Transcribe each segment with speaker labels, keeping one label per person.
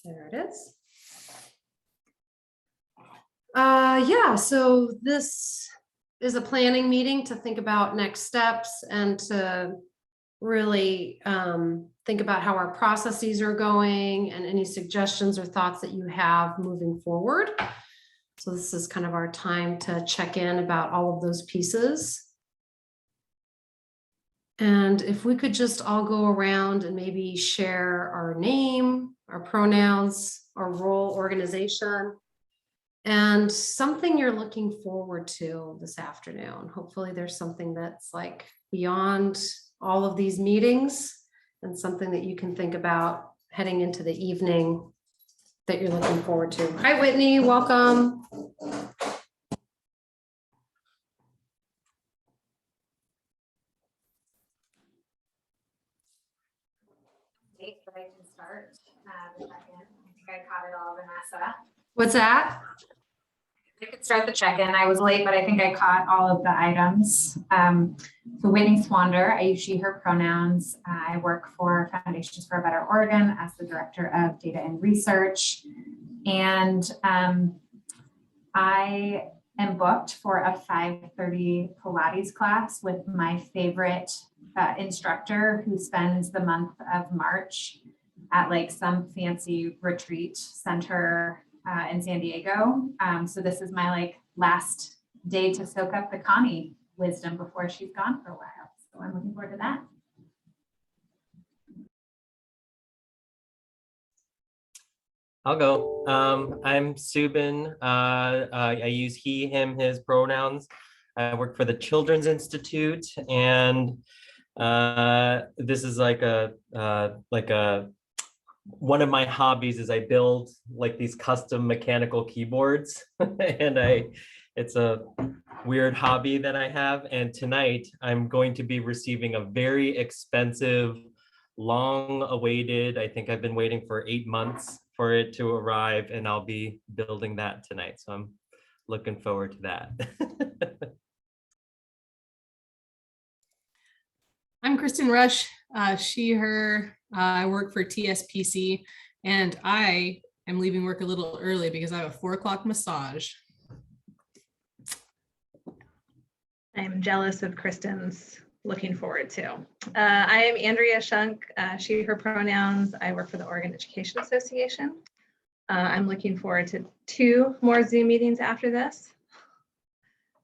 Speaker 1: There it is. Yeah, so this is a planning meeting to think about next steps and to really think about how our processes are going and any suggestions or thoughts that you have moving forward. So this is kind of our time to check in about all of those pieces. And if we could just all go around and maybe share our name, our pronouns, our role, organization, and something you're looking forward to this afternoon. Hopefully there's something that's like beyond all of these meetings and something that you can think about heading into the evening that you're looking forward to. Hi, Whitney, welcome.
Speaker 2: I can start the check-in. I think I caught it all, Vanessa.
Speaker 1: What's that?
Speaker 2: I could start the check-in. I was late, but I think I caught all of the items. So Whitney Swander, I use she, her pronouns. I work for Foundations for a Better Oregon as the Director of Data and Research. And I am booked for a 5:30 Pilates class with my favorite instructor who spends the month of March at like some fancy retreat center in San Diego. So this is my like last day to soak up the Connie wisdom before she's gone for a while. So I'm looking forward to that.
Speaker 3: I'll go. I'm Subin. I use he, him, his pronouns. I work for the Children's Institute, and this is like one of my hobbies is I build like these custom mechanical keyboards, and it's a weird hobby that I have. And tonight I'm going to be receiving a very expensive, long-awaited. I think I've been waiting for 8 months for it to arrive, and I'll be building that tonight. So I'm looking forward to that.
Speaker 4: I'm Kristen Rush, she, her. I work for TSPC, and I am leaving work a little early because I have a 4 o'clock massage.
Speaker 5: I'm jealous of Kristen's looking forward to. I am Andrea Shunk, she, her pronouns. I work for the Oregon Education Association. I'm looking forward to 2 more Zoom meetings after this.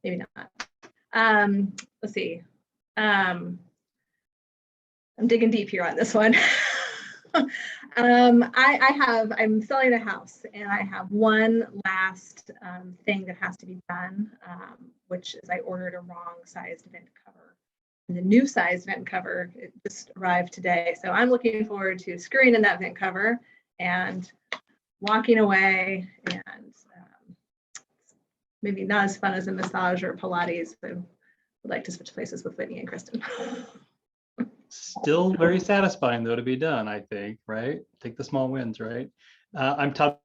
Speaker 5: Maybe not. Let's see. I'm digging deep here on this one. I'm selling a house, and I have one last thing that has to be done, which is I ordered a wrong sized vent cover. And the new size vent cover, it just arrived today. So I'm looking forward to screwing in that vent cover and walking away, and maybe not as fun as a massage or Pilates. So I would like to switch places with Whitney and Kristen.
Speaker 6: Still very satisfying though to be done, I think, right? Take the small wins, right? I'm Todd.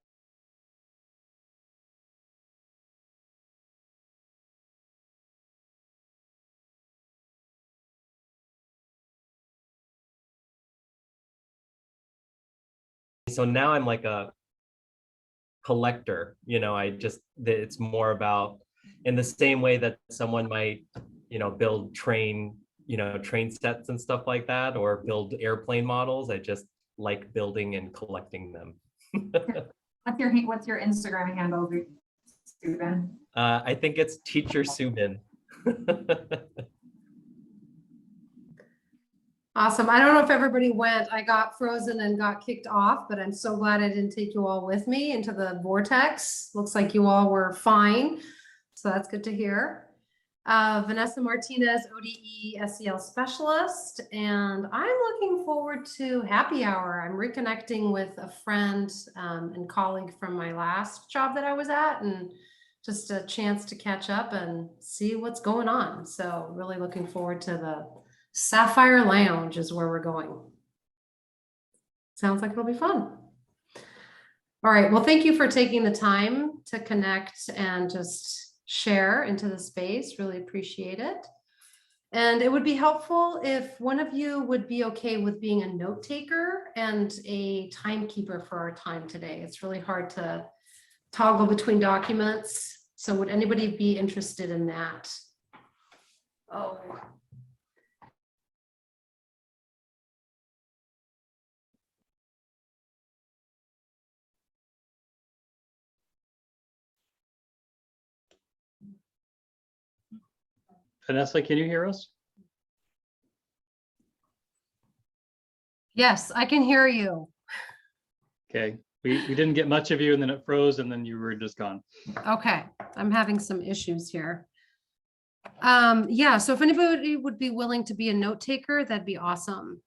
Speaker 3: So now I'm like a collector, it's more about, in the same way that someone might, build train sets and stuff like that, or build airplane models. I just like building and collecting them.
Speaker 2: What's your Instagram handle, Subin?
Speaker 3: I think it's Teacher Subin.
Speaker 1: Awesome. I don't know if everybody went. I got frozen and got kicked off, but I'm so glad I didn't take you all with me into the vortex. Looks like you all were fine. So that's good to hear. Vanessa Martinez, ODE SEL specialist, and I'm looking forward to happy hour. I'm reconnecting with a friend and colleague from my last job that I was at, and just a chance to catch up and see what's going on. So really looking forward to the Sapphire Lounge is where we're going. Sounds like it'll be fun. All right, well, thank you for taking the time to connect and just share into the space. Really appreciate it. And it would be helpful if one of you would be okay with being a note taker and a timekeeper for our time today. It's really hard to toggle between documents. So would anybody be interested in that? Oh.
Speaker 6: Vanessa, can you hear us?
Speaker 1: Yes, I can hear you.
Speaker 6: Okay, we didn't get much of you and then it froze and then you were just gone.
Speaker 1: Okay, I'm having some issues here. Yeah, so if anybody would be willing to be a note taker, that'd be awesome.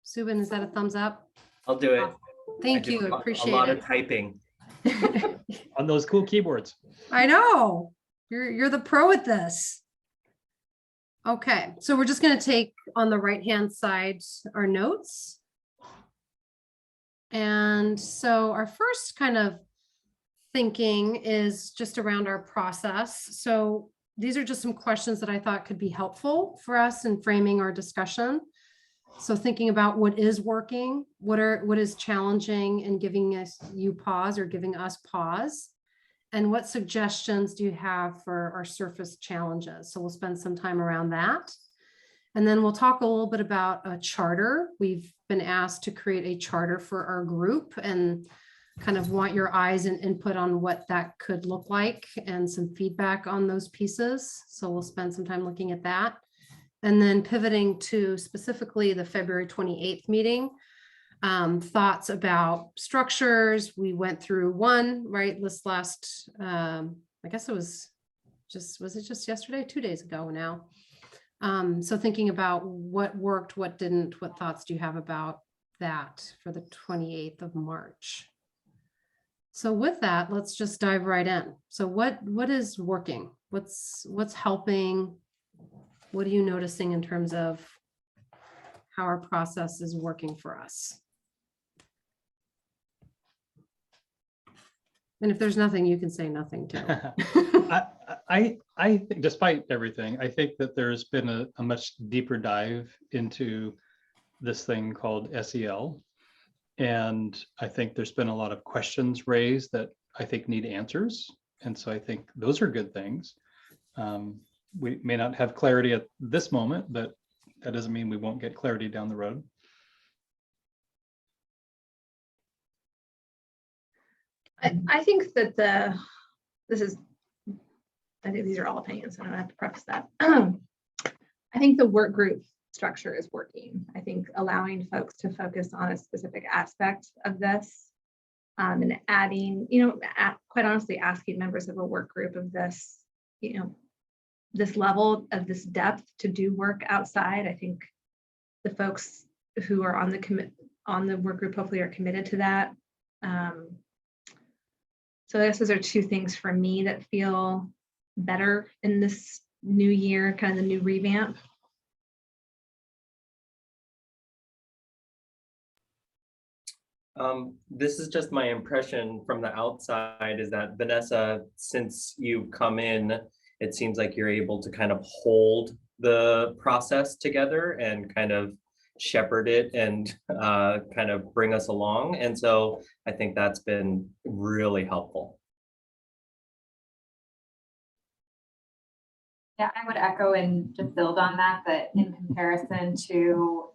Speaker 1: Subin, is that a thumbs up?
Speaker 3: I'll do it.
Speaker 1: Thank
Speaker 3: I do
Speaker 1: you,
Speaker 3: a
Speaker 1: appreciate
Speaker 3: lot of
Speaker 1: it.
Speaker 3: typing.
Speaker 6: On those cool keyboards.
Speaker 1: I know, you're the pro at this. Okay, so we're just gonna take on the right-hand side our notes. And so our first kind of thinking is just around our process. So these are just some questions that I thought could be helpful for us in framing our discussion. So thinking about what is working, what is challenging and giving you pause or giving us pause. And what suggestions do you have for our surface challenges? So we'll spend some time around that. And then we'll talk a little bit about a charter. We've been asked to create a charter for our group and kind of want your eyes and input on what that could look like and some feedback on those pieces. So we'll spend some time looking at that. And then pivoting to specifically the February 28th meeting, thoughts about structures. We went through one, right, this last, I guess it was it just yesterday, 2 days ago now. So thinking about what worked, what didn't, what thoughts do you have about that for the 28th of March? So with that, let's just dive right in. So what is working? What's helping? What are you noticing in terms of how our process is working for us? And if there's nothing, you can say nothing too.
Speaker 6: I think despite everything, I think that there's been a much deeper dive into this thing called SEL. And I think there's been a lot of questions raised that I think need answers. And so I think those are good things. We may not have clarity at this moment, but that doesn't mean we won't get clarity down the road.
Speaker 5: I think that I think these are all opinions, so I don't have to preface that. I think the work group structure is working. I think allowing folks to focus on a specific aspect of this and adding, quite honestly, asking members of a work group of this, this level of this depth to do work outside. I think the folks who are on the work group hopefully are committed to that. So I guess those are two things for me that feel better in this new year, kind of the new revamp.
Speaker 3: This is just my impression from the outside is that Vanessa, since you've come in, it seems like you're able to kind of hold the process together and kind of shepherd it and kind of bring us along. And so I think that's been really helpful.
Speaker 2: Yeah, I would echo and just build on that, that in comparison to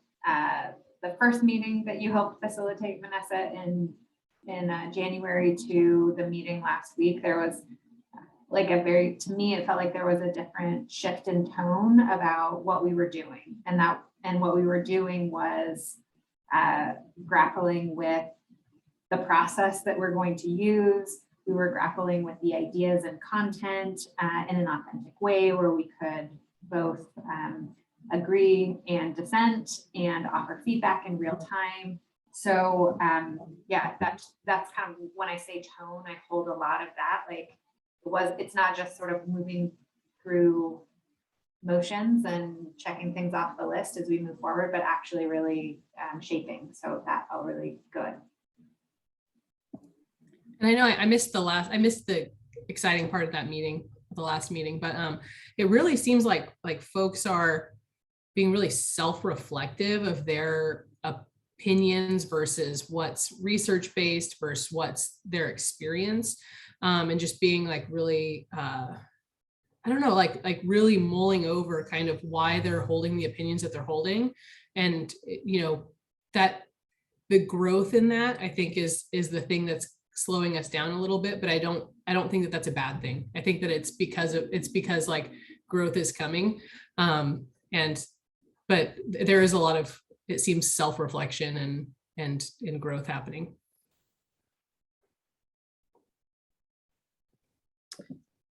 Speaker 2: the first meeting that you helped facilitate, Vanessa, in January to the meeting last week, there was like to me, it felt like there was a different shift in tone about what we were doing. And what we were doing was grappling with the process that we're going to use. We were grappling with the ideas and content in an authentic way where we could both agree and dissent and offer feedback in real time. So yeah, that's kind of when I say tone, I hold a lot of that. Like it's not just sort of moving through motions and checking things off the list as we move forward, but actually really shaping. So that felt really good.
Speaker 4: And I know I missed the exciting part of that meeting. the last meeting, but it really seems like folks are being really self-reflective of their opinions versus what's research-based versus what's their experience, and just being like really, I don't know, like really mulling over kind of why they're holding the opinions that they're holding. And, you know, that the growth in that, I think is the thing that's slowing us down a little bit, but I don't think that that's a bad thing. I think that it's because like growth is coming. But there is a lot of, it seems, self-reflection and growth happening.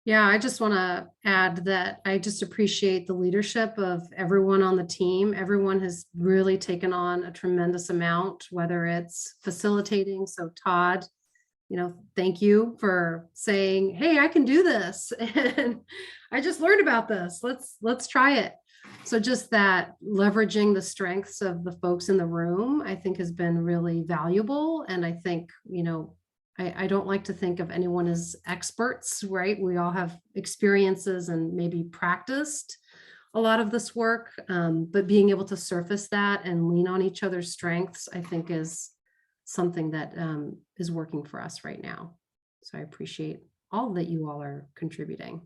Speaker 1: Yeah, I just want to add that I just appreciate the leadership of everyone on the team. Everyone has really taken on a tremendous amount, whether it's facilitating. So Todd, you know, thank you for saying, hey, I can do this. And I just learned about this. Let's try it. So just that leveraging the strengths of the folks in the room, I think has been really valuable. And I think, you know, I don't like to think of anyone as experts, right? We all have experiences and maybe practiced a lot of this work, but being able to surface that and lean on each other's strengths, I think is something that is working for us right now. So I appreciate all that you all are contributing.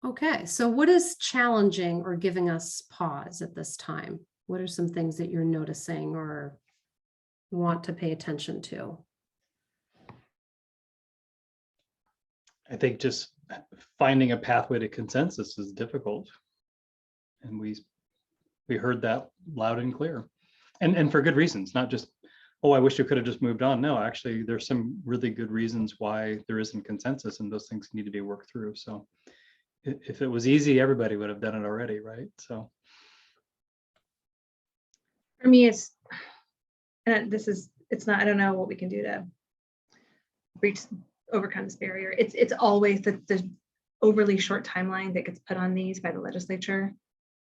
Speaker 1: Okay, so what is challenging or giving us pause at this time? What are some things that you're noticing or want to pay attention to?
Speaker 6: I think just finding a pathway to consensus is difficult. And we heard that loud and clear. And for good reasons, not just, oh, I wish you could have just moved on. No, actually, there's some really good reasons why there isn't consensus, and those things need to be worked through. So if it was easy, everybody would have done it already, right? So
Speaker 5: For me, it's not, I don't know what we can do to overcome this barrier. It's always the overly short timeline that gets put on these by the legislature.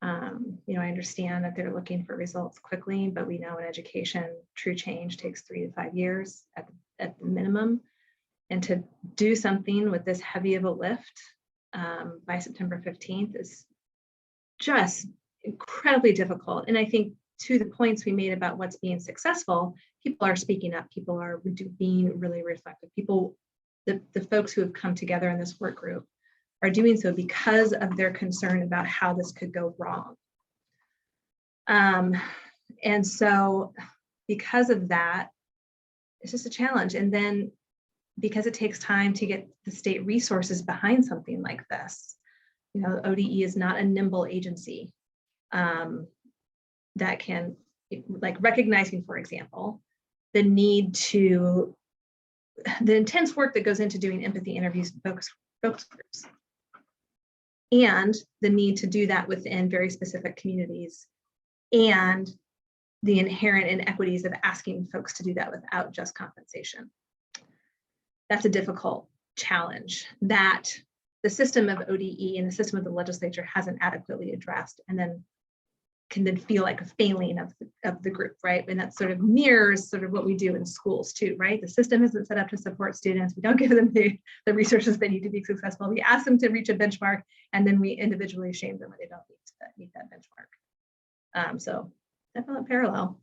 Speaker 5: You know, I understand that they're looking for results quickly, but we know in education, true change takes 3 to 5 years at the minimum. And to do something with this heavy of a lift by September 15th is just incredibly difficult. And I think to the points we made about what's being successful, people are speaking up, people are being really reflective. People, the folks who have come together in this work group are doing so because of their concern about how this could go wrong. And so because of that, it's just a challenge. And then because it takes time to get the state resources behind something like this, you know, ODE is not a nimble agency that can, like, recognizing, for example, the intense work that goes into doing empathy interviews and focus groups, and the need to do that within very specific communities, and the inherent inequities of asking folks to do that without just compensation. That's a difficult challenge that the system of ODE and the system of the legislature hasn't adequately addressed, and then can then feel like a failing of the group, right? And that sort of mirrors sort of what we do in schools too, right? The system isn't set up to support students. We don't give them the resources they need to be successful. We ask them to reach a benchmark, and then we individually shame them when they don't meet that benchmark. So definitely parallel.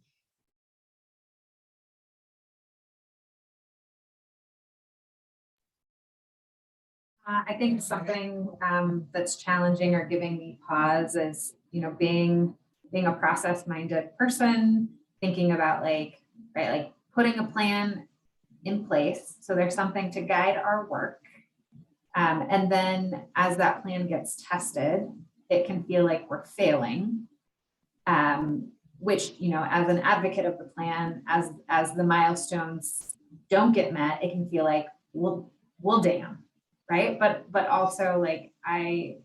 Speaker 2: I think something that's challenging or giving me pause is, you know, being a process-minded person, thinking about like putting a plan in place. So there's something to guide our work. And then as that plan gets tested, it can feel like we're failing, which, you know, as an advocate of the plan, as the milestones don't get met, it can feel like, well damn, right? But also, like, I,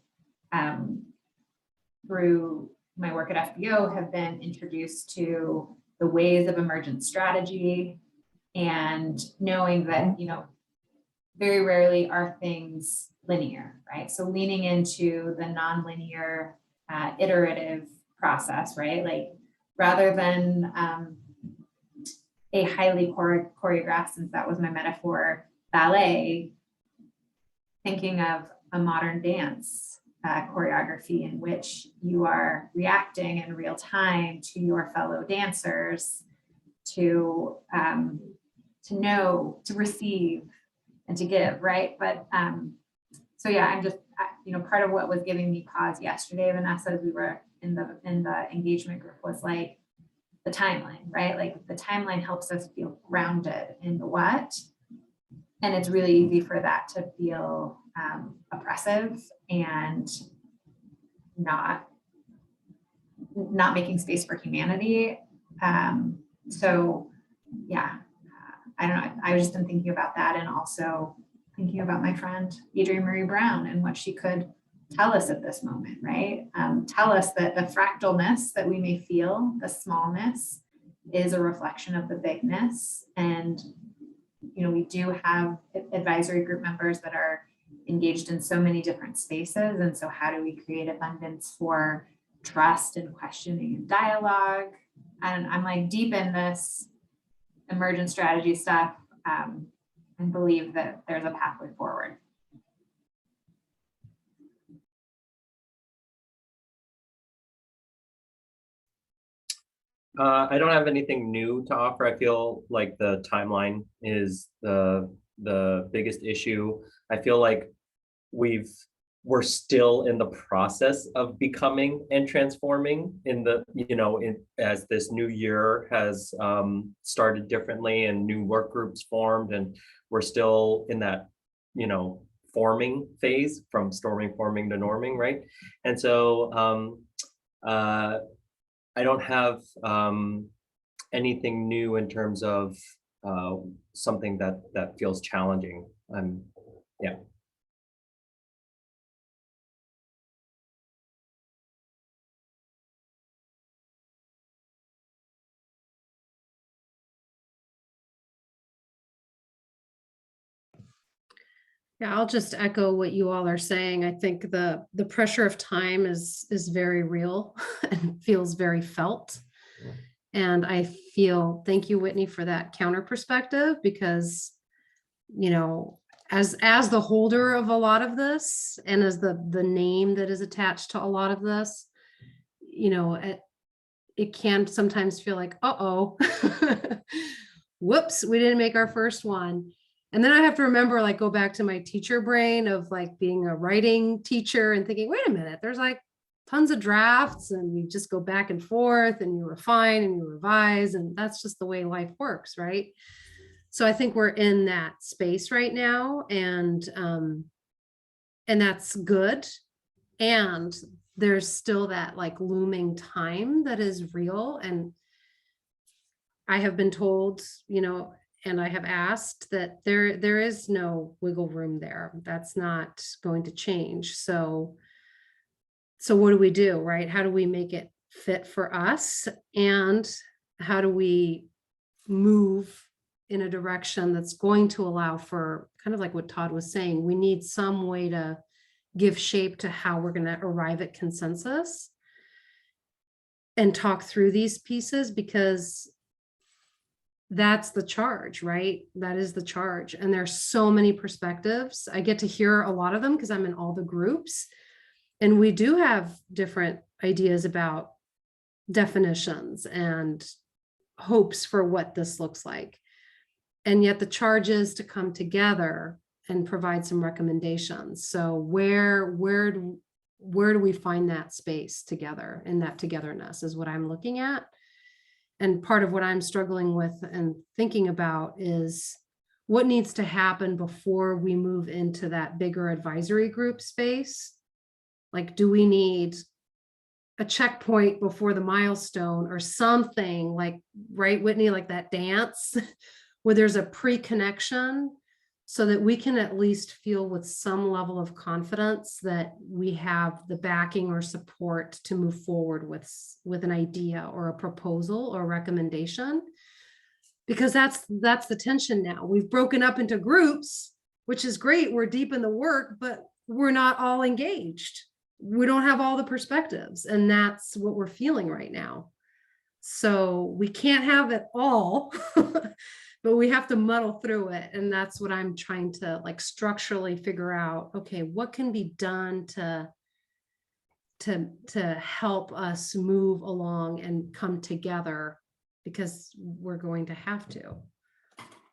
Speaker 2: through my work at FBO, have been introduced to the ways of emergent strategy, and knowing that, you know, very rarely are things linear, right? So leaning into the nonlinear, iterative process, right? Like, rather than a highly choreographed, since that was my metaphor, ballet, thinking of a modern dance choreography in which you are reacting in real time to your fellow dancers, to know, to receive, and to give, right? But so yeah, I'm just, part of what was giving me pause yesterday, Vanessa, as we were in the engagement group, was like the timeline, right? Like the timeline helps us feel grounded in the what. And it's really easy for that to feel oppressive and not making space for humanity. So yeah, I don't know. I just been thinking about that, and also thinking about my friend Adrienne Marie Brown and what she could tell us at this moment, right? Tell us that the fractalness that we may feel, the smallness, is a reflection of the bigness. And we do have advisory group members that are engaged in so many different spaces. And so how do we create abundance for trust and questioning and dialogue? And I'm like deep in this emergent strategy stuff, and believe that there's a pathway forward.
Speaker 3: I don't have anything new to offer. I feel like the timeline is the biggest issue. I feel like we're still in the process of becoming and transforming as this new year has started differently and new work groups formed, and we're still in that, forming phase, from storming, forming to norming, right? And so I don't have anything new in terms of something that feels challenging. Yeah.
Speaker 1: Yeah, I'll just echo what you all are saying. I think the pressure of time is very real and feels very felt. And I feel, thank you, Whitney, for that counter perspective, because, as the holder of a lot of this, and as the name that is attached to a lot of this, it can sometimes feel like, uh-oh, whoops, we didn't make our first one. And then I have to remember, like, go back to my teacher brain of like being a writing teacher and thinking, wait a minute, there's like tons of drafts, and you just go back and forth and you refine and you revise, and that's just the way life works, right? So I think we're in that space right now, and that's good. And there's still that like looming time that is real. And I have been told, and I have asked that there is no wiggle room there. That's not going to change. So what do we do, right? How do we make it fit for us? And how do we move in a direction that's going to allow for, kind of like what Todd was saying, we need some way to give shape to how we're going to arrive at consensus and talk through these pieces, because that's the charge, right? That is the charge. And there's so many perspectives. I get to hear a lot of them because I'm in all the groups, and we do have different ideas about definitions and hopes for what this looks like. And yet the charge is to come together and provide some recommendations. So where do we find that space together, and that togetherness is what I'm looking at. And part of what I'm struggling with and thinking about is what needs to happen before we move into that bigger advisory group space. Like, do we need a checkpoint before the milestone or something, like, right, Whitney, like that dance where there's a pre-connection, so that we can at least feel with some level of confidence that we have the backing or support to move forward with an idea or a proposal or recommendation. Because that's the tension now. We've broken up into groups, which is great. We're deep in the work, but we're not all engaged. We don't have all the perspectives, and that's what we're feeling right now. So we can't have it all, but we have to muddle through it. And that's what I'm trying to like structurally figure out. Okay, what can be done to help us move along and come together, because we're going to have to.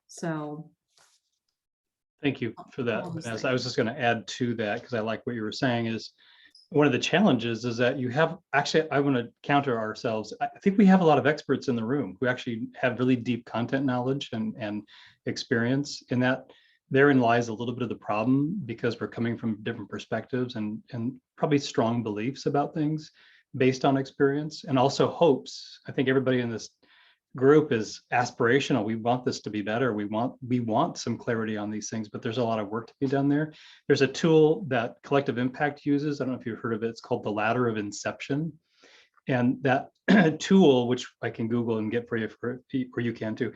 Speaker 1: So.
Speaker 6: Thank you for that,
Speaker 1: All those
Speaker 6: Vanessa. I was
Speaker 1: things.
Speaker 6: just going to add to that because I like what you were saying is one of the challenges is that you have actually, I want to counter ourselves. I think we have a lot of experts in the room who actually have really deep content knowledge and experience in that. Therein lies a little bit of the problem because we're coming from different perspectives and probably strong beliefs about things based on experience and also hopes. I think everybody in this group is aspirational. We want this to be better. We want some clarity on these things, but there's a lot of work to be done there. There's a tool that Collective Impact uses. I don't know if you've heard of it. It's called the Ladder of Inception. And that tool, which I can Google and get for you, or you can too,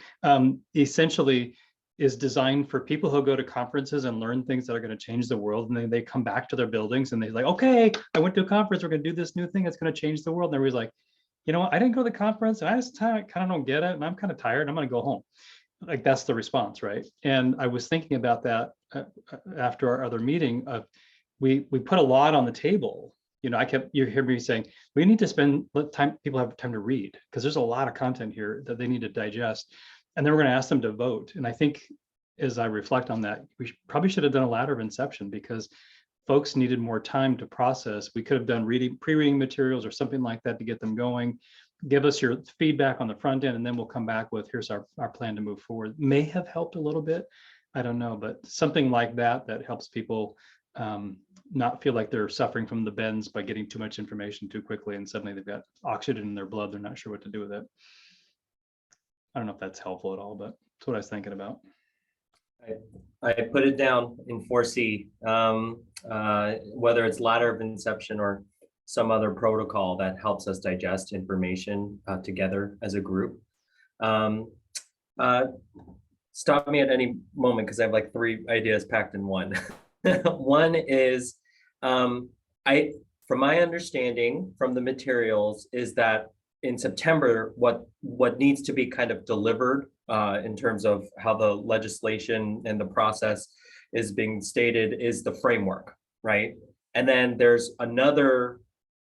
Speaker 6: essentially is designed for people who go to conferences and learn things that are going to change the world. And then they come back to their buildings and they're like, okay, I went to a conference. We're going to do this new thing that's going to change the world. And everybody's like, you know what, I didn't go to the conference and I just kind of don't get it. And I'm kind of tired. I'm going to go home. Like that's the response, right? And I was thinking about that after our other meeting of we put a lot on the table. You know, you hear me saying, we need to let people have time to read because there's a lot of content here that they need to digest. And then we're going to ask them to vote. And I think as I reflect on that, we probably should have done a ladder of inception because folks needed more time to process. We could have done pre-reading materials or something like that to get them going. Give us your feedback on the front end, and then we'll come back with here's our plan to move forward. May have helped a little bit. I don't know, but something like that helps people not feel like they're suffering from the bends by getting too much information too quickly and suddenly they've got oxygen in their blood. They're not sure what to do with it. I don't know if that's helpful at all, but that's what I was thinking about.
Speaker 3: I put it down in 4C, whether it's ladder of inception or some other protocol that helps us digest information together as a group. Stop me at any moment because I have like 3 ideas packed in one. One is, from my understanding from the materials is that in September, what needs to be kind of delivered in terms of how the legislation and the process is being stated is the framework, right? And then there's another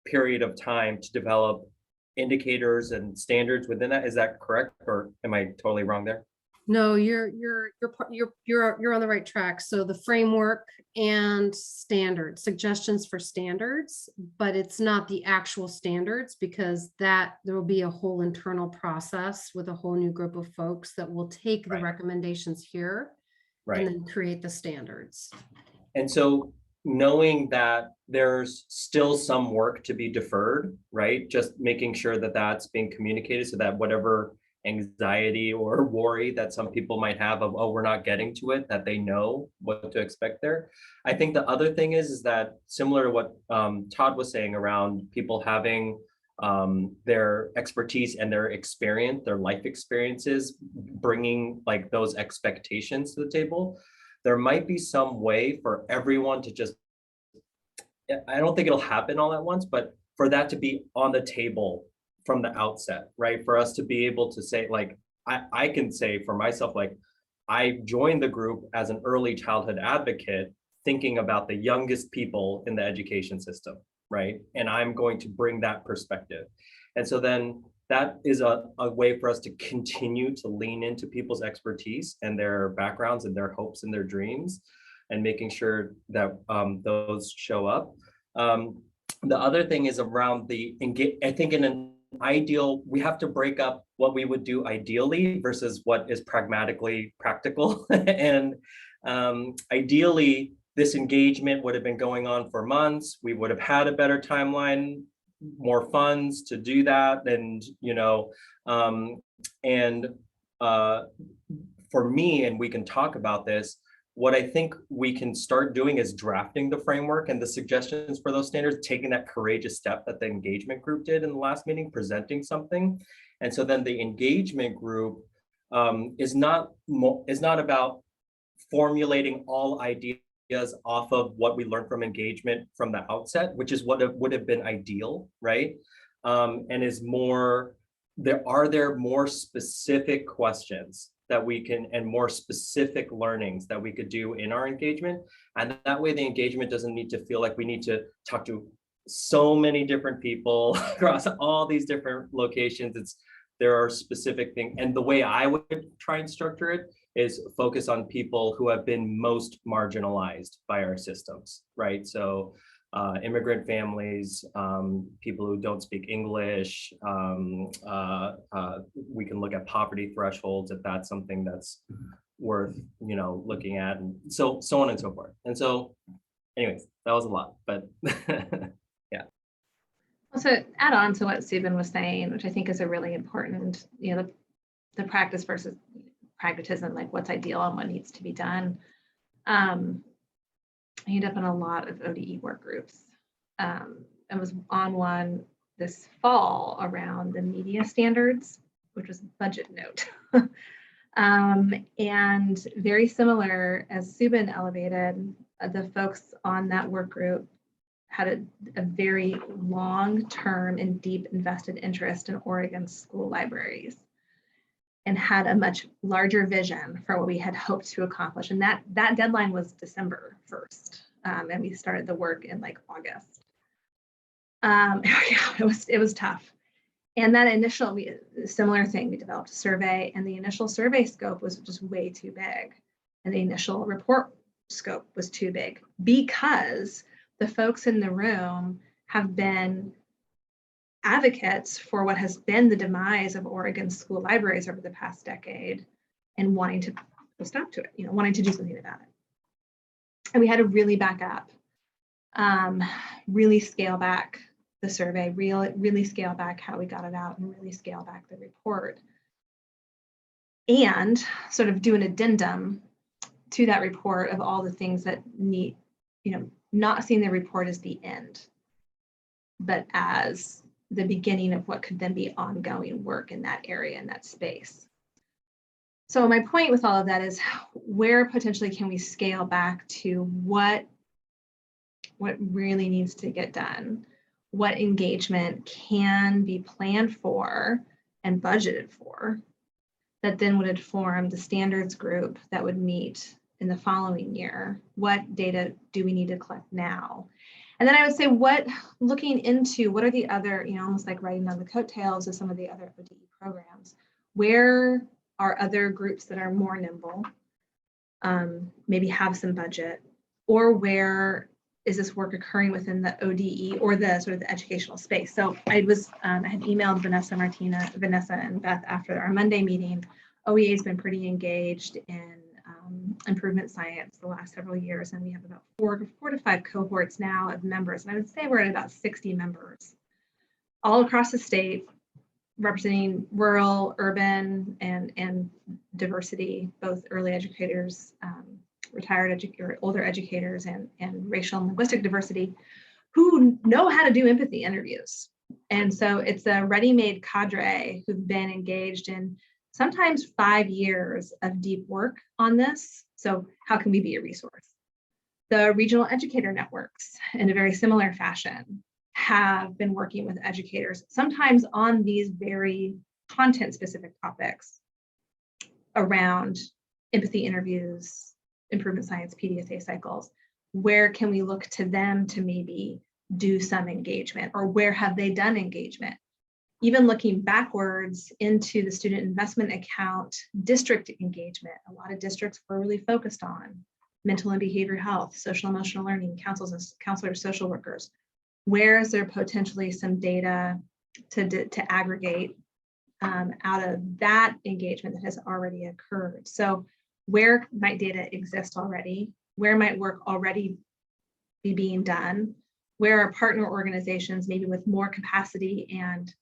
Speaker 3: period of time to develop indicators and standards within that. Is that correct, or am I totally wrong there?
Speaker 1: No, you're on the right track. So the framework and standards, suggestions for standards, but it's not the actual standards because there will be a whole internal process with a whole new group of folks that will take the recommendations here and then create the standards.
Speaker 3: And so knowing that there's still some work to be deferred, right? Just making sure that that's being communicated so that whatever anxiety or worry that some people might have of, oh, we're not getting to it, that they know what to expect there. I think the other thing is that similar to what Todd was saying around people having their expertise and their experience, their life experiences, bringing like those expectations to the table. There might be some way for everyone to just, I don't think it'll happen all at once, but for that to be on the table from the outset, right? For us to be able to say, like, I can say for myself, like, I joined the group as an early childhood advocate, thinking about the youngest people in the education system, right? And I'm going to bring that perspective. And so then that is a way for us to continue to lean into people's expertise and their backgrounds and their hopes and their dreams and making sure that those show up. The other thing is around I think in an ideal, we have to break up what we would do ideally versus what is pragmatically practical. And ideally, this engagement would have been going on for months. We would have had a better timeline, more funds to do that. And, you know, for me, and we can talk about this, what I think we can start doing is drafting the framework and the suggestions for those standards, taking that courageous step that the engagement group did in the last meeting, presenting something. And so then the engagement group is not about formulating all ideas off of what we learned from engagement from the outset, which is what would have been ideal, right? And is more, are there more specific questions that we can, and more specific learnings that we could do in our engagement. And that way the engagement doesn't need to feel like we need to talk to so many different people across all these different locations. There are specific things. And the way I would try and structure it is focus on people who have been most marginalized by our systems, right? So immigrant families, people who don't speak English. We can look at poverty thresholds if that's something that's worth, looking at, and so on and so forth. And so, anyways, that was a lot, but yeah.
Speaker 5: Also, add on to what Subin was saying, which I think is a really important, the practice versus pragmatism, like what's ideal and what needs to be done. I ended up in a lot of ODE work groups. I was on one this fall around the media standards, which was budget note. And very similar, as Subin elevated, the folks on that work group had a very long-term and deep invested interest in Oregon school libraries and had a much larger vision for what we had hoped to accomplish. And that deadline was December 1st. And we started the work in like August. Yeah, it was tough. And that initial, similar thing, we developed a survey, and the initial survey scope was just way too big. And the initial report scope was too big because the folks in the room have been advocates for what has been the demise of Oregon school libraries over the past decade and wanting to put a stop to it, wanting to do something about it. And we had to really back up, really scale back the survey, really scale back how we got it out, and really scale back the report. And sort of do an addendum to that report of all the things that need, not seeing the report as the end, but as the beginning of what could then be ongoing work in that area, in that space. So my point with all of that is where potentially can we scale back to what really needs to get done, what engagement can be planned for and budgeted for, that then would inform the standards group that would meet in the following year. What data do we need to collect now? And then I would say looking into what are the other, almost like riding on the coattails of some of the other ODE programs, where are other groups that are more nimble, maybe have some budget, or where is this work occurring within the ODE or the sort of the educational space? So I had emailed Vanessa and Beth after our Monday meeting. OEA has been pretty engaged in improvement science the last several years, and we have about four to five cohorts now of members. And I would say we're at about 60 members all across the state, representing rural, urban, and diversity, both early educators, retired or older educators, and racial and linguistic diversity, who know how to do empathy interviews. And so it's a ready-made cadre who've been engaged in sometimes 5 years of deep work on this. So how can we be a resource? The regional educator networks, in a very similar fashion, have been working with educators, sometimes on these very content-specific topics around empathy interviews, improvement science, PDSA cycles. Where can we look to them to maybe do some engagement, or where have they done engagement? Even looking backwards into the student investment account district engagement, a lot of districts were really focused on mental and behavioral health, social emotional learning, counselors, social workers. Where is there potentially some data to aggregate out of that engagement that has already occurred? So where might data exist already? Where might work already be being done? Where are partner organizations, maybe with more capacity and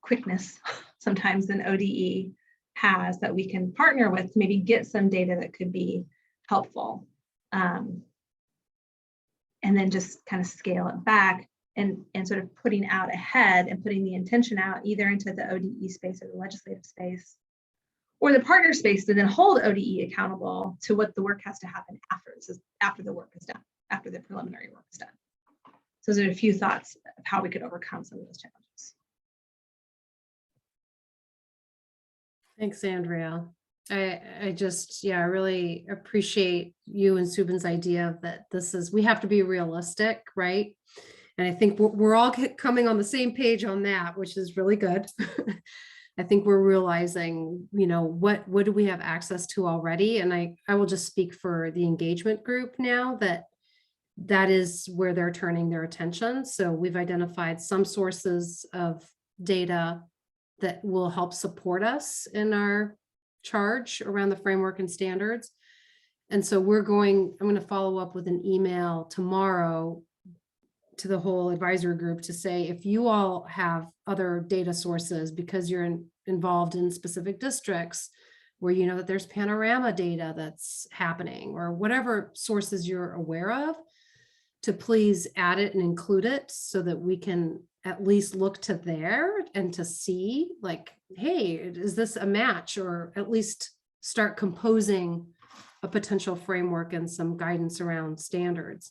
Speaker 5: quickness sometimes than ODE has, that we can partner with to maybe get some data that could be helpful, and then just kind of scale it back and sort of putting out ahead and putting the intention out either into the ODE space or the legislative space or the partner space to then hold ODE accountable to what the work has to happen after the work is done, after the preliminary work is done. So those are a few thoughts of how we could overcome some of those challenges.
Speaker 1: Thanks, Andrea. I just, yeah, I really appreciate you and Subin's idea that we have to be realistic, right? And I think we're all coming on the same page on that, which is really good. I think we're realizing, what do we have access to already? And I will just speak for the engagement group now that is where they're turning their attention. So we've identified some sources of data that will help support us in our charge around the framework and standards. And so I'm going to follow up with an email tomorrow to the whole advisory group to say, if you all have other data sources, because you're involved in specific districts where you know that there's panorama data that's happening, or whatever sources you're aware of, to please add it and include it so that we can at least look to there and to see, like, hey, is this a match, or at least start composing a potential framework and some guidance around standards.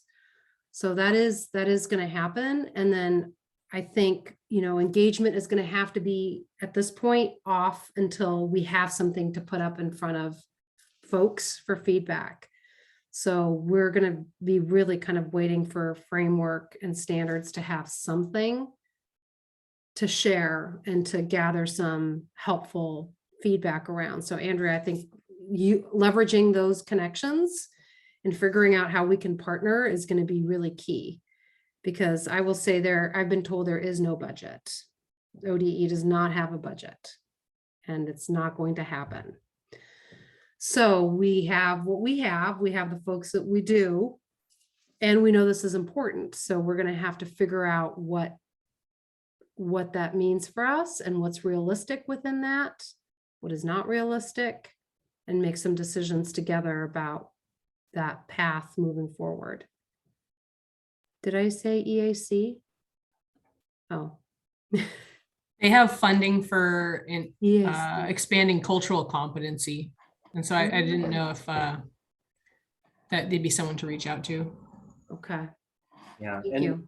Speaker 1: So that is going to happen. And then I think, engagement is going to have to be at this point off until we have something to put up in front of folks for feedback. So we're going to be really kind of waiting for framework and standards to have something to share and to gather some helpful feedback around. So Andrea, I think you leveraging those connections and figuring out how we can partner is going to be really key, because I will say I've been told there is no budget. ODE does not have a budget, and it's not going to happen. So we have what we have the folks that we do, and we know this is important. So we're going to have to figure out what that means for us and what's realistic within that, what is not realistic, and make some decisions together about that path moving forward. Did I say EAC? Oh.
Speaker 4: They have funding for
Speaker 1: EAC.
Speaker 4: expanding cultural competency. And so I didn't know if that they'd be someone to reach out to.
Speaker 1: Okay.
Speaker 3: Yeah.
Speaker 1: Thank
Speaker 3: And
Speaker 1: you.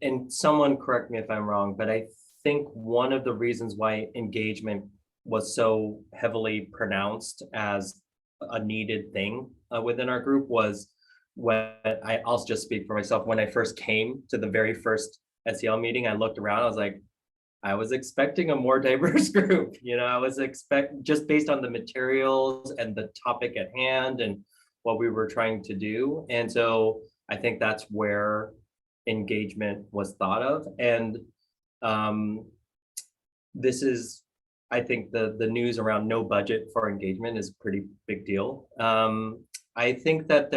Speaker 3: and someone correct me if I'm wrong, but I think one of the reasons why engagement was so heavily pronounced as a needed thing within our group was when I'll just speak for myself. When I first came to the very first SEL meeting, I looked around, I was expecting a more diverse group. I was just based on the materials and the topic at hand and what we were trying to do. And so I think that's where engagement was thought of. And this is, I think the news around no budget for engagement is a pretty big deal. I think that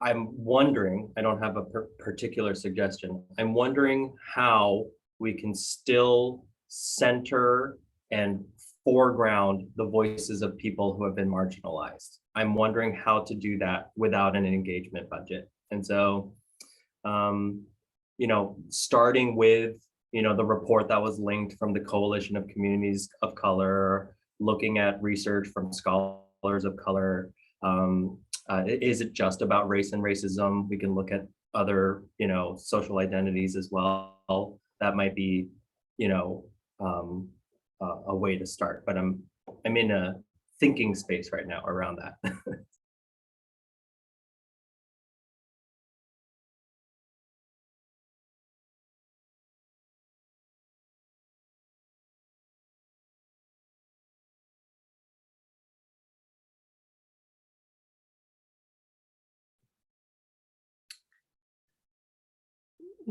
Speaker 3: I'm wondering, I don't have a particular suggestion. I'm wondering how we can still center and foreground the voices of people who have been marginalized. I'm wondering how to do that without an engagement budget. And so, starting with, the report that was linked from the Coalition of Communities of Color, looking at research from scholars of color. Is it just about race and racism? We can look at other, social identities as well. That might be, a way to start. But I'm in a thinking space right now around that.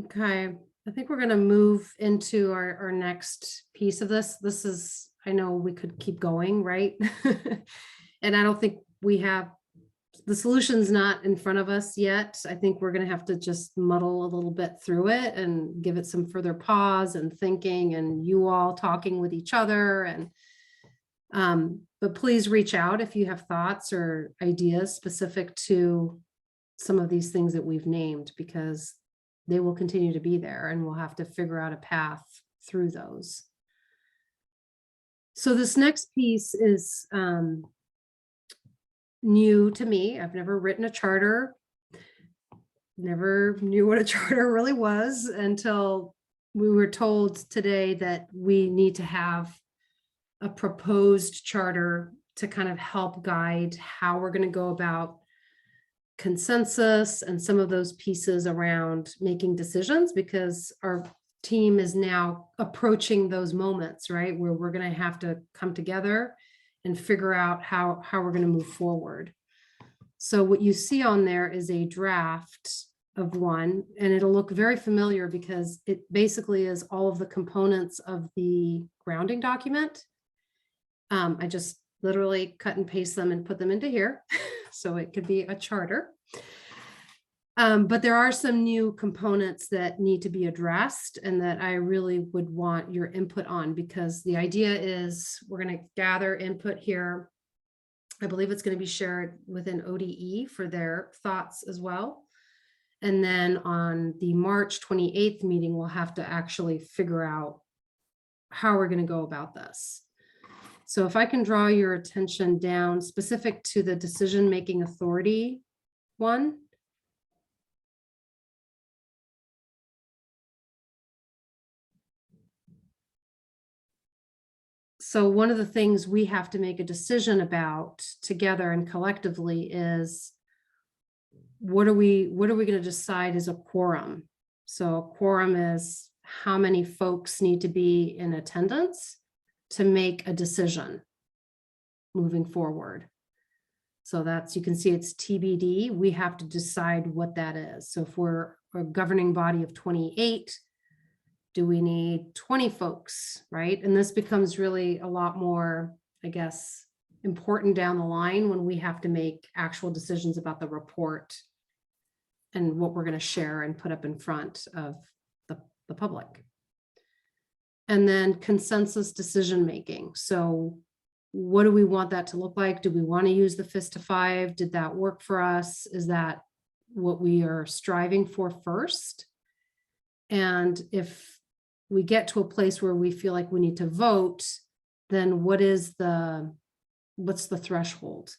Speaker 1: Okay, I think we're going to move into our next piece of this. This is, I know we could keep going, right? And I don't think we have, the solution's not in front of us yet. I think we're going to have to just muddle a little bit through it and give it some further pause and thinking, and you all talking with each other. And but please reach out if you have thoughts or ideas specific to some of these things that we've named, because they will continue to be there and we'll have to figure out a path through those. So this next piece is new to me. I've never written a charter, never knew what a charter really was until we were told today that we need to have a proposed charter to kind of help guide how we're going to go about consensus and some of those pieces around making decisions, because our team is now approaching those moments, right, where we're going to have to come together and figure out how we're going to move forward. So what you see on there is a draft of one, and it'll look very familiar because it basically is all of the components of the grounding document. I just literally cut and paste them and put them into here. So it could be a charter. But there are some new components that need to be addressed and that I really would want your input on, because the idea is we're going to gather input here. I believe it's going to be shared within ODE for their thoughts as well. And then on the March 28th meeting, we'll have to actually figure out how we're going to go about this. So if I can draw your attention down specific to the decision-making authority one. So one of the things we have to make a decision about together and collectively is what are we going to decide is a quorum? So a quorum is how many folks need to be in attendance to make a decision moving forward. So that's, you can see it's TBD. We have to decide what that is. So if we're a governing body of 28, do we need 20 folks, right? And this becomes really a lot more, I guess, important down the line when we have to make actual decisions about the report and what we're going to share and put up in front of the public. And then consensus decision making. So what do we want that to look like? Do we want to use the fist to 5? Did that work for us? Is that what we are striving for first? And if we get to a place where we feel like we need to vote, then what's the threshold?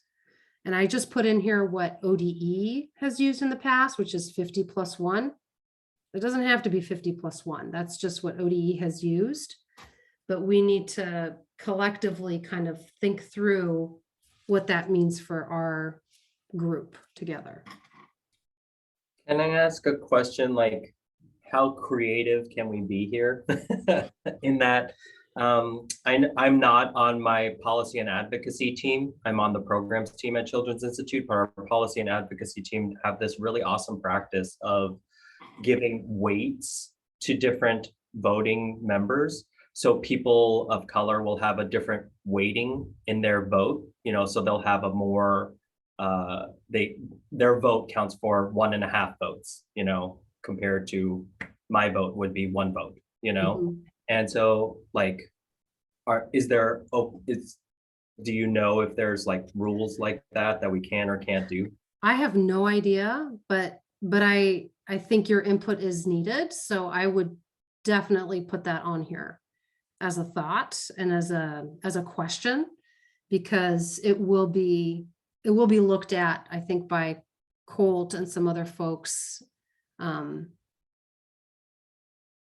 Speaker 1: And I just put in here what ODE has used in the past, which is 50 plus 1. It doesn't have to be 50 plus 1. That's just what ODE has used. But we need to collectively kind of think through what that means for our group together.
Speaker 3: Can I ask a question, like, how creative can we be here? In that, I'm not on my policy and advocacy team. I'm on the programs team at Children's Institute, but our policy and advocacy team have this really awesome practice of giving weights to different voting members. So people of color will have a different weighting in their vote, so they'll have a more, their vote counts for 1.5 votes, compared to my vote would be 1 vote,
Speaker 1: Mhm.
Speaker 3: And so like, do you know if there's like rules like that we can or can't do?
Speaker 1: I have no idea, but I think your input is needed. So I would definitely put that on here as a thought and as a question, because it will be looked at, I think, by Colt and some other folks.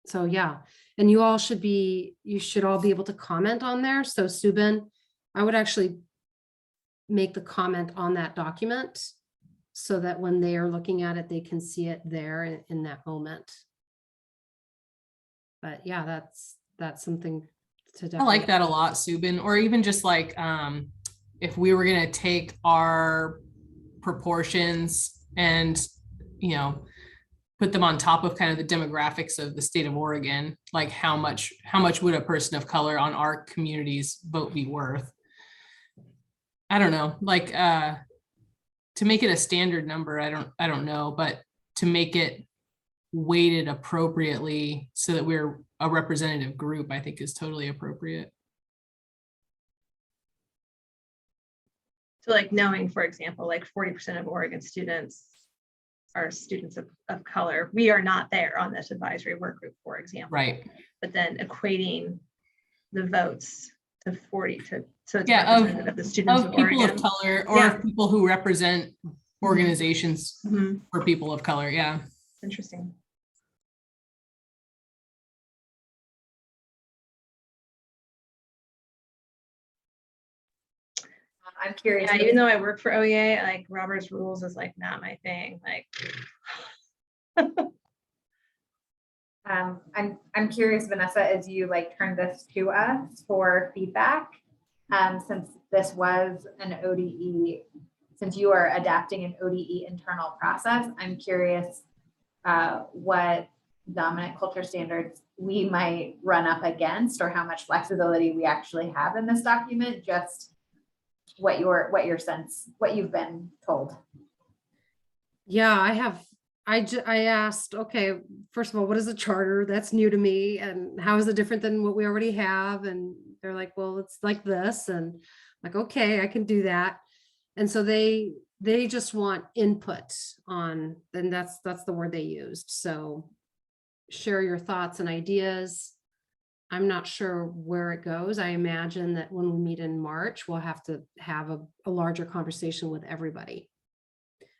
Speaker 1: So yeah, and you should all be able to comment on there. So Subin, I would actually make the comment on that document so that when they are looking at it, they can see it there in that moment. But yeah, that's something to
Speaker 4: I
Speaker 1: definitely.
Speaker 4: like that a lot, Subin, or even just like, if we were going to take our proportions and, put them on top of kind of the demographics of the state of Oregon, like how much would a person of color on our community's vote be worth? I don't know, like, to make it a standard number, I don't know, but to make it weighted appropriately so that we're a representative group, I think is totally appropriate.
Speaker 5: So like knowing, for example, like 40% of Oregon students are students of color. We are not there on this advisory work group, for example.
Speaker 4: Right.
Speaker 5: But then equating the votes to 40 so it's
Speaker 4: Yeah,
Speaker 5: representative of the students
Speaker 4: of
Speaker 5: of
Speaker 4: people
Speaker 5: Oregon.
Speaker 4: of color, or
Speaker 5: Yeah.
Speaker 4: people who represent organizations
Speaker 5: Mhm.
Speaker 4: for people of color. Yeah.
Speaker 5: Interesting.
Speaker 2: I'm curious.
Speaker 5: Yeah, even though I work for OEA, like Robert's rules is like not my thing. Like,
Speaker 2: I'm curious, Vanessa, as you like turn this to us for feedback, since this was an ODE, since you are adapting an ODE internal process, I'm curious what dominant culture standards we might run up against, or how much flexibility we actually have in this document, just what your sense, what you've been told.
Speaker 1: Yeah, I asked, okay, first of all, what is a charter? That's new to me. And how is it different than what we already have? And they're like, well, it's like this. And I'm like, okay, I can do that. And so they just want input on, and that's the word they used. So share your thoughts and ideas. I'm not sure where it goes. I imagine that when we meet in March, we'll have to have a larger conversation with everybody.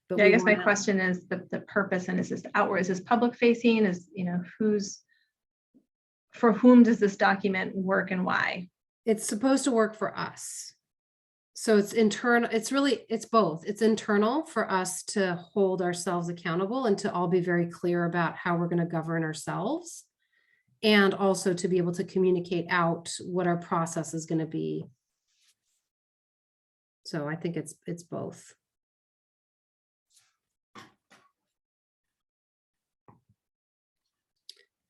Speaker 1: But
Speaker 5: yeah, I
Speaker 1: we
Speaker 5: guess my
Speaker 1: wanna-
Speaker 5: question is the purpose, and is this outward, is this public facing, is, for whom does this document work and why?
Speaker 1: It's supposed to work for us. So it's internal, it's both. It's internal for us to hold ourselves accountable and to all be very clear about how we're going to govern ourselves. And also to be able to communicate out what our process is going to be. So I think it's both.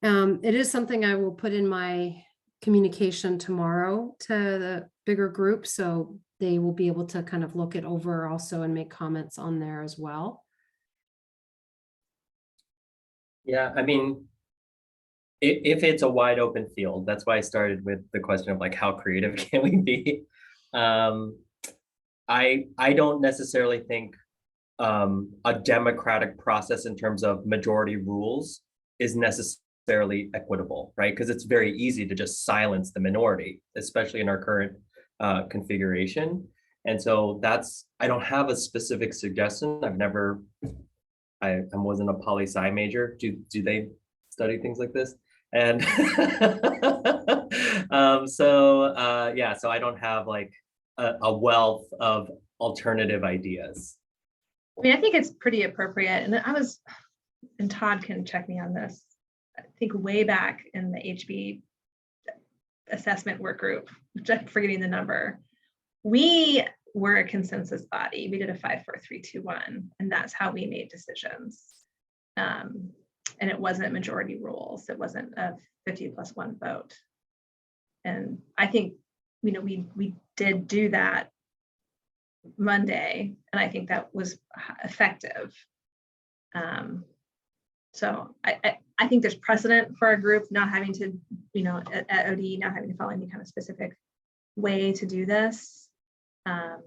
Speaker 1: It is something I will put in my communication tomorrow to the bigger group, so they will be able to kind of look it over also and make comments on there as well.
Speaker 3: Yeah, I mean, if it's a wide open field, that's why I started with the question of like, how creative can we be? I don't necessarily think a democratic process in terms of majority rules is necessarily equitable, right? Because it's very easy to just silence the minority, especially in our current configuration. And so I don't have a specific suggestion. I wasn't a poli-sci major. Do they study things like this? And so I don't have like a wealth of alternative ideas.
Speaker 5: I mean, I think it's pretty appropriate, and Todd can check me on this. I think way back in the HB assessment work group, which I'm forgetting the number, we were a consensus body. We did a 5-4-3-2-1, and that's how we made decisions. And it wasn't majority rules. It wasn't a 50+1 vote. And I think, we did do that Monday, and I think that was effective. So I think there's precedent for our group not having to, at OD, not having to follow any kind of specific way to do this. And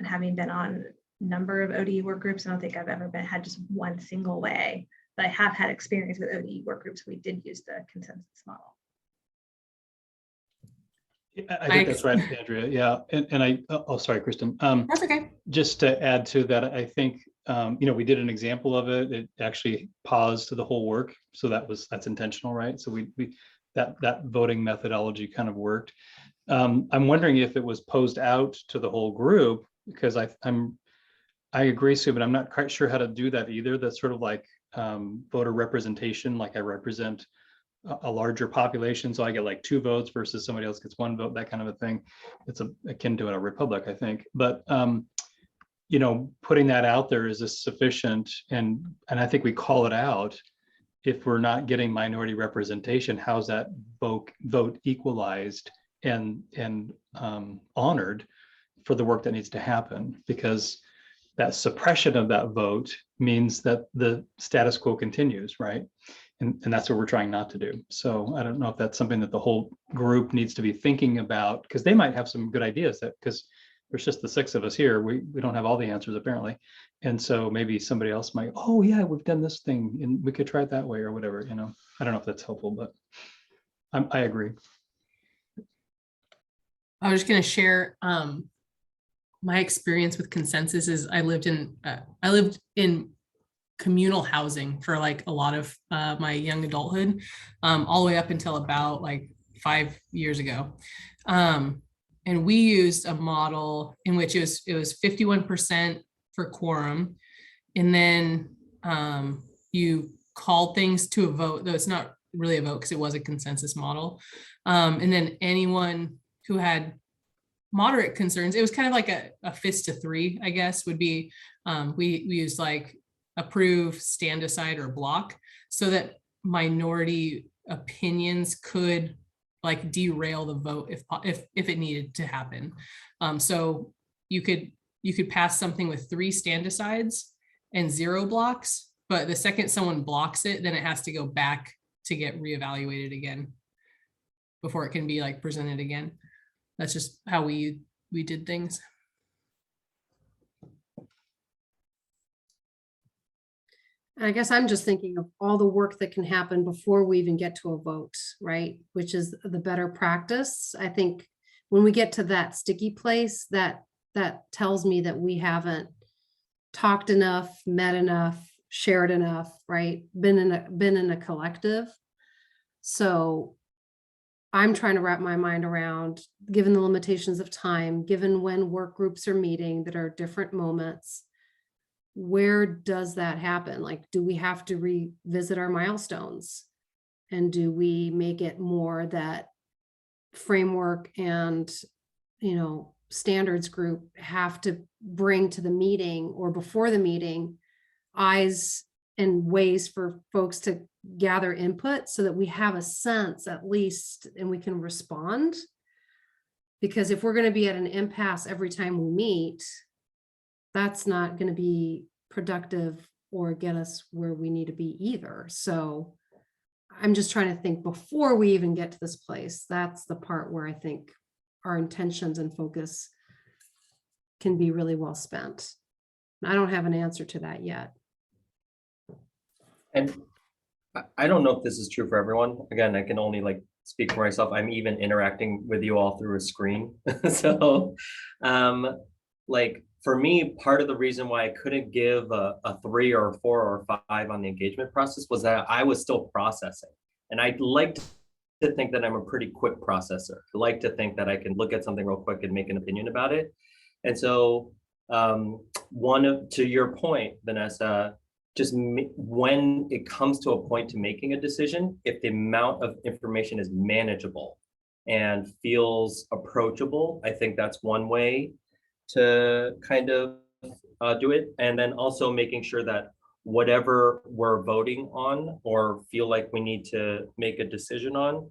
Speaker 5: having been on a number of OD work groups, I don't think I've ever had just one single way, but I have had experience with OD work groups. We did use the consensus model.
Speaker 6: I think that's right, Andrea. Yeah, and sorry, Kristen.
Speaker 4: That's okay.
Speaker 6: Just to add to that, I think we did an example of it. It actually paused the whole work, so that's intentional, right? So we that voting methodology kind of worked. I'm wondering if it was posed out to the whole group, because I agree, Sue, but I'm not quite sure how to do that either. That's sort of like voter representation, like I represent a larger population, so I get like 2 votes versus somebody else gets 1 vote, that kind of a thing. It's akin to a republic, I think. But putting that out there, is this sufficient? And I think we call it out. If we're not getting minority representation, how's that vote equalized and honored for the work that needs to happen? Because that suppression of that vote means that the status quo continues, right? And that's what we're trying not to do. So I don't know if that's something that the whole group needs to be thinking about, because they might have some good ideas, because there's just the 6 of us here. We don't have all the answers apparently. And so maybe somebody else might, oh yeah, we've done this thing and we could try it that way or whatever, I don't know if that's helpful, but I agree.
Speaker 4: I was just going to share my experience with consensus is I lived in communal housing for like a lot of my young adulthood, all the way up until about like 5 years ago. And we used a model in which it was 51% for quorum. And then you call things to a vote, though it's not really a vote because it was a consensus model. And then anyone who had moderate concerns, it was kind of like a fist to three, I guess, would be, we used like approve, stand aside, or block, so that minority opinions could like derail the vote if it needed to happen. So you could pass something with 3 stand asides and 0 blocks, but the second someone blocks it, then it has to go back to get reevaluated again before it can be like presented again. That's just how we did things.
Speaker 1: I guess I'm just thinking of all the work that can happen before we even get to a vote, right? Which is the better practice. I think when we get to that sticky place, that tells me that we haven't talked enough, met enough, shared enough, right? Been in a collective. So I'm trying to wrap my mind around, given the limitations of time, given when work groups are meeting that are different moments, where does that happen? Like, do we have to revisit our milestones? And do we make it more that framework and, standards group have to bring to the meeting or before the meeting eyes and ways for folks to gather input so that we have a sense at least and we can respond? Because if we're going to be at an impasse every time we meet, that's not going to be productive or get us where we need to be either. So I'm just trying to think before we even get to this place. That's the part where I think our intentions and focus can be really well spent. I don't have an answer to that yet.
Speaker 3: And I don't know if this is true for everyone. Again, I can only like speak for myself. I'm even interacting with you all through a screen. So like for me, part of the reason why I couldn't give a 3 or 4 or 5 on the engagement process was that I was still processing. And I'd like to think that I'm a pretty quick processor. I like to think that I can look at something real quick and make an opinion about it. And so to your point, Vanessa, just when it comes to a point to making a decision, if the amount of information is manageable and feels approachable, I think that's one way to kind of do it. And then also making sure that whatever we're voting on or feel like we need to make a decision on,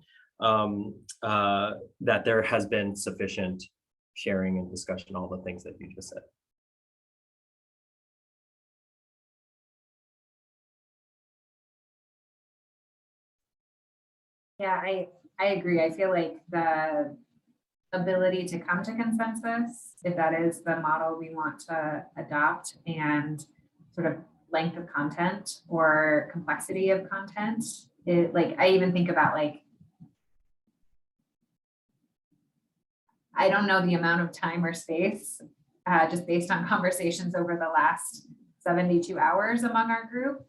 Speaker 3: that there has been sufficient sharing and discussion, all the things that you just said.
Speaker 2: Yeah, I agree. I feel like the ability to come to consensus, if that is the model we want to adopt, and sort of length of content or complexity of content, I even think about I don't know the amount of time or space, just based on conversations over the last 72 hours among our group,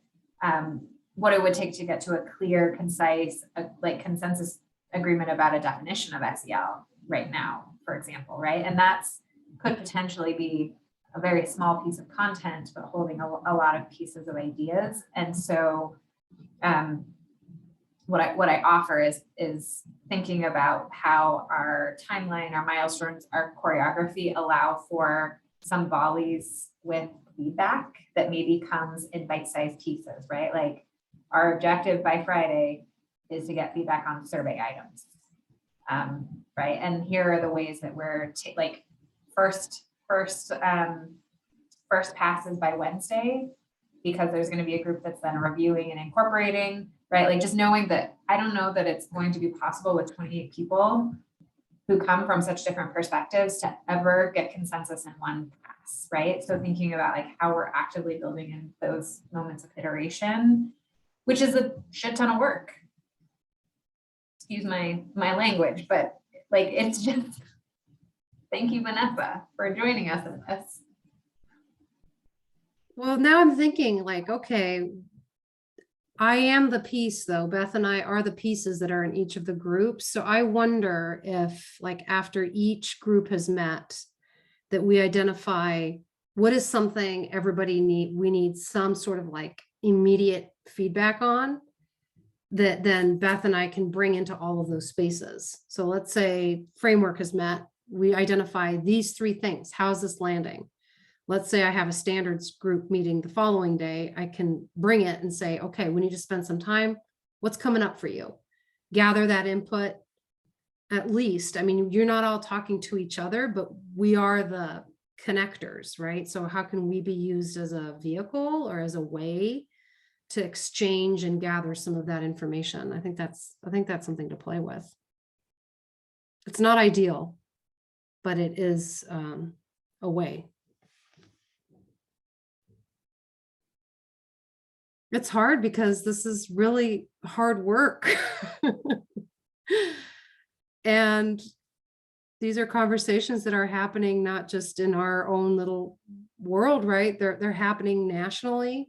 Speaker 2: what it would take to get to a clear, concise, consensus agreement about a definition of SEL right now, for example, right? And that's could potentially be a very small piece of content, but holding a lot of pieces of ideas. And so what I offer is thinking about how our timeline, our milestones, our choreography allow for some volleys with feedback that maybe comes in bite-sized pieces, right? Like our objective by Friday is to get feedback on survey items, right? And here are the ways that we're first passes by Wednesday, because there's going to be a group that's then reviewing and incorporating, right? Like just knowing that I don't know that it's going to be possible with 28 people who come from such different perspectives to ever get consensus in one pass, right? So thinking about how we're actively building in those moments of iteration, which is a shit ton of work. Excuse my language, but it's just, thank you, Vanessa, for joining us in this.
Speaker 1: Well, now I'm thinking okay, I am the piece though. Beth and I are the pieces that are in each of the groups. So I wonder if like after each group has met, that we identify what is something everybody we need some sort of like immediate feedback on, that then Beth and I can bring into all of those spaces. So let's say framework has met, we identify these 3 things. How's this landing? Let's say I have a standards group meeting the following day, I can bring it and say, okay, we need to spend some time. What's coming up for you? Gather that input. At least, I mean, you're not all talking to each other, but we are the connectors, right? So how can we be used as a vehicle or as a way to exchange and gather some of that information? I think that's something to play with. It's not ideal, but it is a way. It's hard because this is really hard work. And these are conversations that are happening not just in our own little world, right? They're happening nationally,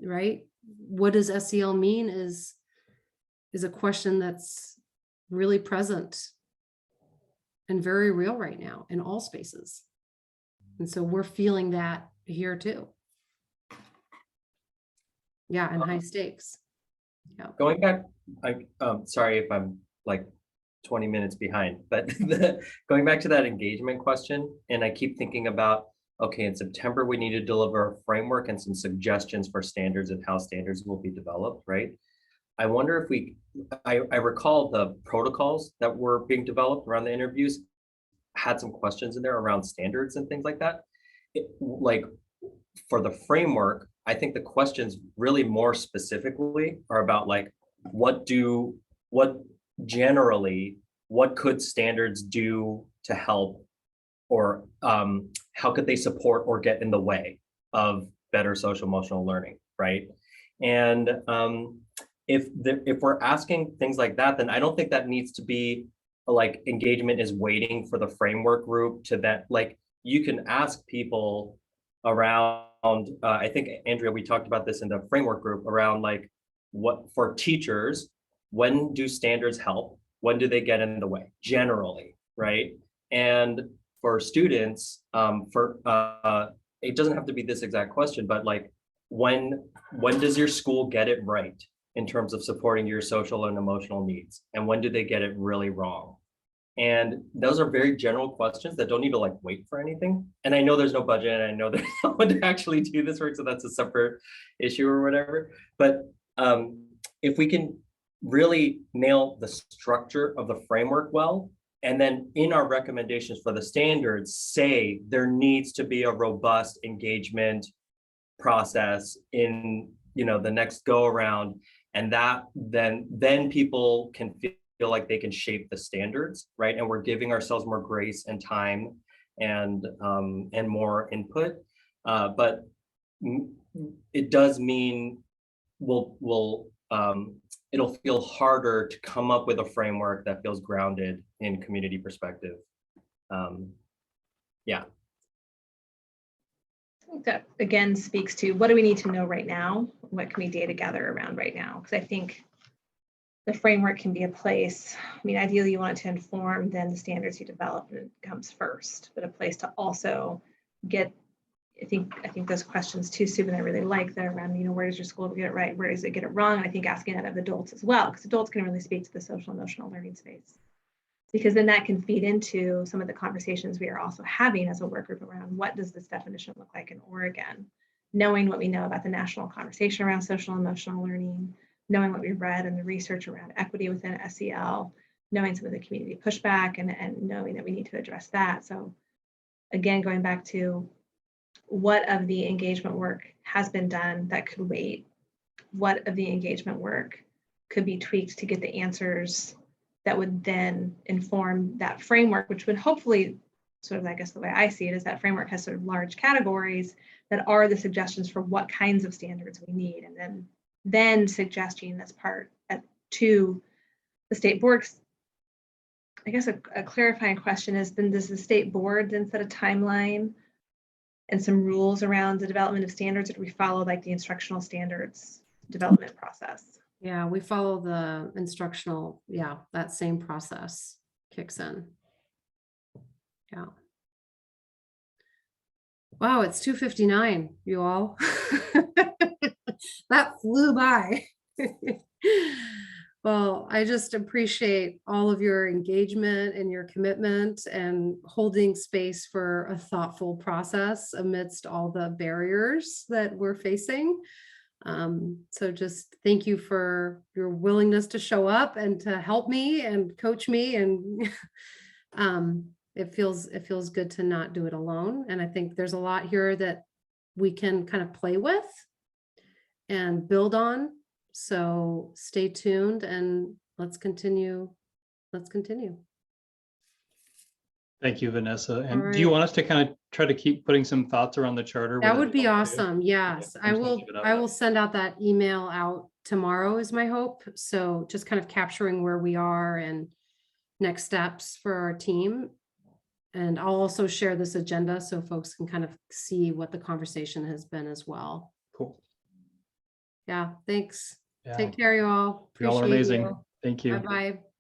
Speaker 1: right? What does SEL mean is a question that's really present and very real right now in all spaces. And so we're feeling that here too. Yeah, and high stakes. Yeah.
Speaker 3: Going back, sorry if I'm like 20 minutes behind, but going back to that engagement question, and I keep thinking about, okay, in September, we need to deliver a framework and some suggestions for standards and how standards will be developed, right? I wonder if I recall the protocols that were being developed around the interviews had some questions in there around standards and things like that. Like for the framework, I think the questions really more specifically are about like, what could standards do to help, or how could they support or get in the way of better social emotional learning, right? And if we're asking things like that, then I don't think that needs to be like engagement is waiting for the framework group to that. Like you can ask people around, I think, Andrea, we talked about this in the framework group around like what for teachers, when do standards help? When do they get in the way generally, right? And for students, it doesn't have to be this exact question, but like when does your school get it right in terms of supporting your social and emotional needs? And when do they get it really wrong? And those are very general questions that don't need to like wait for anything. And I know there's no budget, and I know there's no one to actually do this work, so that's a separate issue or whatever. But if we can really nail the structure of the framework well, and then in our recommendations for the standards, say there needs to be a robust engagement process in the next go around, and that then people can feel like they can shape the standards, right? And we're giving ourselves more grace and time and more input, but it does mean it'll feel harder to come up with a framework that feels grounded in community perspective. Yeah.
Speaker 5: I think that again speaks to what do we need to know right now? What can we data gather around right now? Because I think the framework can be a place, I mean, ideally you want it to inform, then the standards you develop comes first, but a place to also get, I think those questions too, Sue, and I really like that around, where does your school get it right? Where does it get it wrong? And I think asking that of adults as well, because adults can really speak to the social emotional learning space. Because then that can feed into some of the conversations we are also having as a work group around what does this definition look like in Oregon, knowing what we know about the national conversation around social emotional learning, knowing what we've read and the research around equity within SEL, knowing some of the community pushback and knowing that we need to address that. So again, going back to what of the engagement work has been done that could wait, what of the engagement work could be tweaked to get the answers that would then inform that framework, which would hopefully sort of, I guess the way I see it is that framework has sort of large categories that are the suggestions for what kinds of standards we need, and then suggesting as part to the state boards. I guess a clarifying question is, then does the state board then set a timeline and some rules around the development of standards, or do we follow like the instructional standards development process.
Speaker 1: Yeah, we follow the instructional, yeah, that same process kicks in. Yeah. Wow, it's 2:59, you all. That flew by. Well, I just appreciate all of your engagement and your commitment and holding space for a thoughtful process amidst all the barriers that we're facing. So just thank you for your willingness to show up and to help me and coach me, and it feels good to not do it alone. And I think there's a lot here that we can kind of play with and build on. So stay tuned and let's continue. Let's continue.
Speaker 6: Thank you, Vanessa. And
Speaker 1: All
Speaker 6: do you
Speaker 1: right.
Speaker 6: want us to kind of try to keep putting some thoughts around the charter?
Speaker 1: That
Speaker 6: with
Speaker 1: would be
Speaker 6: everyone too?
Speaker 1: awesome. Yes,
Speaker 6: I'm
Speaker 1: I
Speaker 6: just gonna
Speaker 1: will.
Speaker 6: keep it up.
Speaker 1: I will send out that email out tomorrow is my hope. So just kind of capturing where we are and next steps for our team. And I'll also share this agenda so folks can kind of see what the conversation has been as well.
Speaker 6: Cool.
Speaker 1: Yeah, thanks.
Speaker 6: Yeah.
Speaker 1: Take care, you all.
Speaker 6: You all are
Speaker 1: Appreciate
Speaker 6: amazing.
Speaker 1: you.
Speaker 6: Thank you.
Speaker 1: Bye-bye.